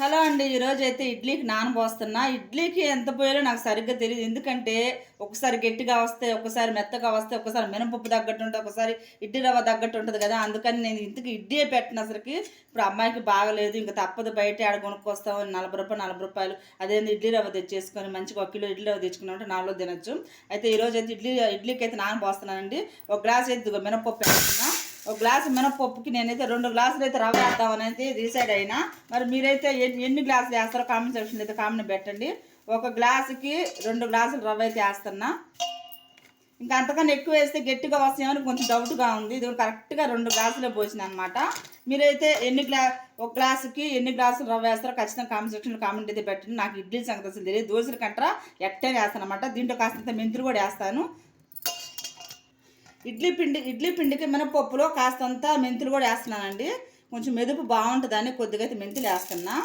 Hello అండి. ఈరోజైతే ఇడ్లీకి నానబోస్తున్నా. ఇడ్లీకి ఎంత పోయాలో నాకు సరిగ్గా తెలీదు. ఎందుకంటే ఒకసారి గట్టిగా వస్తాయి, ఒక్కసారి మెత్తగా వస్తాయి, ఒక్కసారి మినపప్పు తగ్గట్టు ఉంటది, ఒకసారి ఇడ్లీ రవ్వ తగ్గట్టు ఉంటది కదా! అందుకని నేను ఇంతకి ఇడ్లీయే పెట్టను అసలకి. ఇప్పుడు అమ్మాయికి బాగలేదు. ఇంక తప్పదు బయట ఏడ కొనుక్కొస్తాం రూ. 40 అదేంది ఇడ్లీ రవ్వ తెచ్చేసుకొని మంచిగా 1 కిలో ఇడ్లీ రవ్వ తెచ్చుకున్నామంటే 4 రోజులు తినొచ్చు. అయితే ఈరోజైతే ఇడ్లీకైతే నానబోస్తున్నానండి. ఒక గ్లాస్ అయితే ఇదిగో మినపప్పు వేస్తున్నా. ఒక గ్లాసు మినపప్పుకి నేనైతే 2 గ్లాసులు అయితే రవ్వ వేద్దామని అయితే డిసైడ్ అయినా. మరి మీరైతే ఎన్ని గ్లాసులు వేస్తారో కామెంట్ సెక్షన్లో అయితే కామెంట్ పెట్టండి. ఒక గ్లాసుకి 2 గ్లాసులు రవ్వ అయితే వేస్తున్నా. ఇంకా అంతకన్నా ఎక్కువ వేస్తే గట్టిగా వస్తాయని కొంచెం డౌట్గా ఉంది. ఇది కరెక్ట్గా 2 గ్లాసులే పోసిన అనమాట. మీరైతే ఒక గ్లాసుకి ఎన్ని గ్లాసులు రవ్వ వేస్తారో ఖచ్చితంగా కామెంట్ సెక్షన్లో కామెంట్ అయితే పెట్టండి. నాకు ఇడ్లీ సంగతి అసలు తెలియదు. దోశల కంటరా ఎట్టనే వేస్తాను అనమాట. దీంట్లో కాస్తంత మెంతులు కూడా వేస్తాను. ఇడ్లీ పిండికి మినపప్పులో కాస్తంత మెంతులు కూడా వేస్తున్నానండి. కొంచెం మెదుపు బాగుంటుందని కొద్దిగా అయితే మెంతులు వేస్తున్నా.